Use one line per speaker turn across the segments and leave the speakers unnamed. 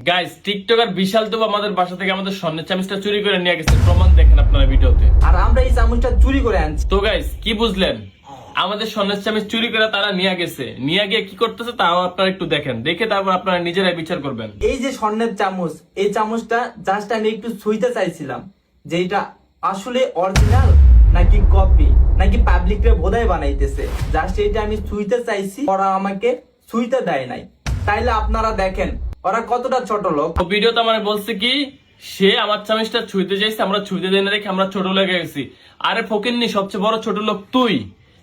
Guys TikToker বিশাল তো আমাদের বাসা থেকে আমাদের স্বর্ণের চামচটা চুরি করে নিয়ে গেছে, প্রমাণ দেখেন আপনারা ভিডিওতে।
আর আমরা এই চামচটা চুরি করে আনছি।
তো গাইস কি বুঝলেন, আমাদের স্বর্ণের চামচ চুরি করে তারা নিয়ে গেছে, নিয়ে গিয়ে কি করতেছে তাও আপনারা একটু দেখেন, দেখে তারপর আপনারা নিজেরাই বিচার করবেন।
এই যে স্বর্ণের চামচ, এই চামচটা জাস্ট আমি একটু ছুঁইতে চাইছিলাম যে এটা আসলে অরিজিনাল নাকি কপি, নাকি পাবলিকরে বোধাই বানাইতেছে। জাস্ট এটা আমি ছুঁইতে চাইছি, ওরা আমাকে ছুঁইতে দেয় নাই। তাইলে আপনারা দেখেন ওরা কতটা ছোট লোক।
ভিডিওতে আমার বলছে কি সে আমার চামচটা ছুঁইতে চাইছে, আমরা ছুঁইতে দেই না দেখে আমরা ছোট লেগে গেছি। আরে ফকিন্নি, সবচেয়ে বড় ছোট লোক তুই।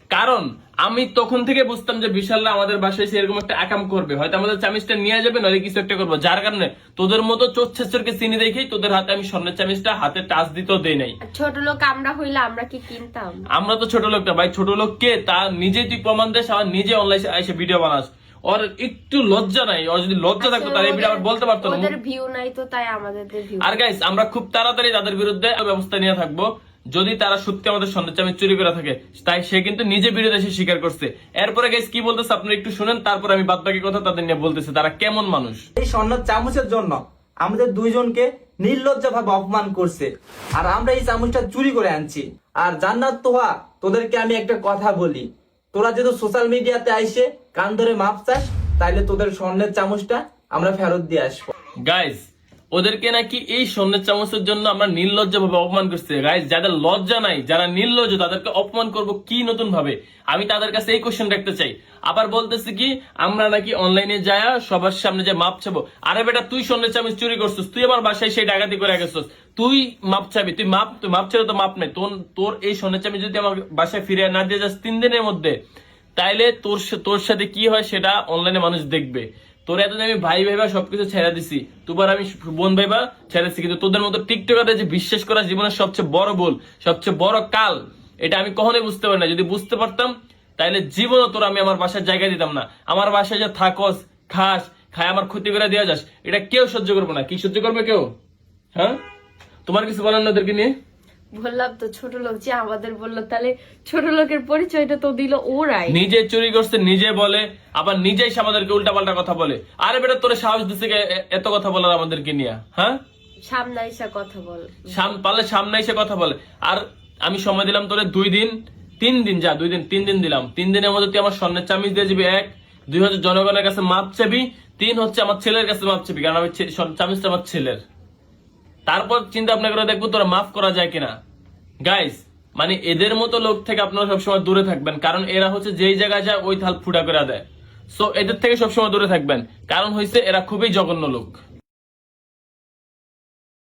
কারণ আমি তখন থেকে বুঝতাম যে বিশালরা আমাদের বাসায় এরকম একটা আকাম করবে, হয়তো আমাদের চামচটা নিয়ে যাবে, নইলে কিছু একটা করবো, যার কারণে তোদের মতো চোচ্ছেচরকে চিনি দেখেই তোদের হাতে আমি স্বর্ণের চামচটা হাতে টাচ দিতেও দেই নাই।
ছোট লোক আমরা হইলে আমরা কি কিনতাম?
আমরা তো ছোট লোকটা ভাই, ছোট লোক কে তা নিজেই তুই প্রমাণ দেশ, আবার নিজে অনলাইনে এসে ভিডিও বানাস। ওর একটু লজ্জা নাই, ওর যদি লজ্জা থাকতো তাহলে এই ভিডিও আবার বলতে পারতো না।
ওদের ভিউ নাই তো তাই আমাদের ভিউ।
আর গাইস আমরা খুব তাড়াতাড়ি তাদের বিরুদ্ধে ব্যবস্থা নিয়ে থাকবো, যদি তারা সত্যি আমাদের স্বর্ণের চামচ চুরি করে থাকে। তাই সে কিন্তু নিজে বিরুদ্ধে এসে স্বীকার করছে। এরপরে গাইস কি বলতেছে আপনারা একটু শুনেন, তারপর আমি বাদ বাকি কথা তাদের নিয়ে বলতেছে তারা কেমন মানুষ।
এই স্বর্ণের চামচের জন্য আমাদের দুইজনকে নির্লজ্জ ভাবে অপমান করছে, আর আমরা এই চামচটা চুরি করে আনছি। আর জান্নাত তোহা, তোদেরকে আমি একটা কথা বলি, তোরা যেহেতু সোশ্যাল মিডিয়াতে আইসে কান ধরে মাপ চাস, তাইলে তোদের স্বর্ণের চামচটা আমরা ফেরত দিয়ে আসবো।
গাইস ওদেরকে নাকি এই স্বর্ণের চামচের জন্য আমরা নির্লজ্জ ভাবে অপমান করছি। গাইস যাদের লজ্জা নাই, যারা নির্লজ্জ, তাদেরকে অপমান করব কি নতুন ভাবে, আমি তাদের কাছে এই কোশ্চেন রাখতে চাই। আবার বলতেছি কি আমরা নাকি অনলাইনে যায় সবার সামনে যে মাপ চাবো। আরে বেটা তুই স্বর্ণের চামচ চুরি করছিস, তুই আমার বাসায় সেই ডাকাতি করে গেছিস, তুই মাপ চাবি, তুই মাপ ছেড়ে তো মাপ নেই। তোর এই স্বর্ণের চামচ যদি আমার বাসায় ফিরে না দিয়ে যাস 3 দিনের মধ্যে, তাইলে তোর সাথে কি হয় সেটা অনলাইনে মানুষ দেখবে। তোর এতদিন আমি ভাই ভাইবা সবকিছু ছেড়ে দিছি, তোবার আমি বোন ভাইবা ছেড়েছি, কিন্তু তোদের মতো টিকটকারদের যে বিশ্বাস করা জীবনের সবচেয়ে বড় ভুল, সবচেয়ে বড় কাল, এটা আমি কখনোই বুঝতে পারি না। যদি বুঝতে পারতাম তাইলে জীবনও তোর আমি আমার বাসার জায়গা দিতাম না। আমার বাসায় যে থাকস, খাস, খায় আমার ক্ষতি করে দেওয়া যাস, এটা কেউ সহ্য করবো না। কি সহ্য করবে কেউ? হ্যাঁ, তোমার কিছু বলার না ওদেরকে নিয়ে?
বললাম তো ছোট লোক যে আমাদের বললো, তাহলে ছোট লোকের পরিচয়টা তো দিল ওরাই।
নিজে চুরি করছে নিজে বলে, আবার নিজেই আমাদেরকে উল্টাপাল্টা কথা বলে। আরে বেটা তোর সাহস দিচ্ছে এত কথা বলার আমাদেরকে নিয়ে? হ্যাঁ,
সামনে এসে কথা বল,
পারলে সামনে এসে কথা বলে। আর আমি সময় দিলাম তোরে 2 দিন 3 দিন, যা 2 দিন 3 দিন দিলাম। 3 দিনের মধ্যে তুই আমার স্বর্ণের চামিচ দিয়ে যাবি। 1, 2 হচ্ছে জনগণের কাছে মাপ চাবি, 3 হচ্ছে আমার ছেলের কাছে মাপ চাবি, কারণ আমি চামিচটা আমার ছেলের। তারপর চিন্তা ভাবনা করে দেখবো তোরা মাফ করা যায় কিনা। গাইস মানে এদের মতো লোক থেকে আপনারা সবসময় দূরে থাকবেন, কারণ এরা হচ্ছে যেই জায়গায় যায় ওই থাল ফুটা করে দেয়। সো এদের থেকে সবসময় দূরে থাকবেন, কারণ হয়েছে এরা খুবই জঘন্য লোক।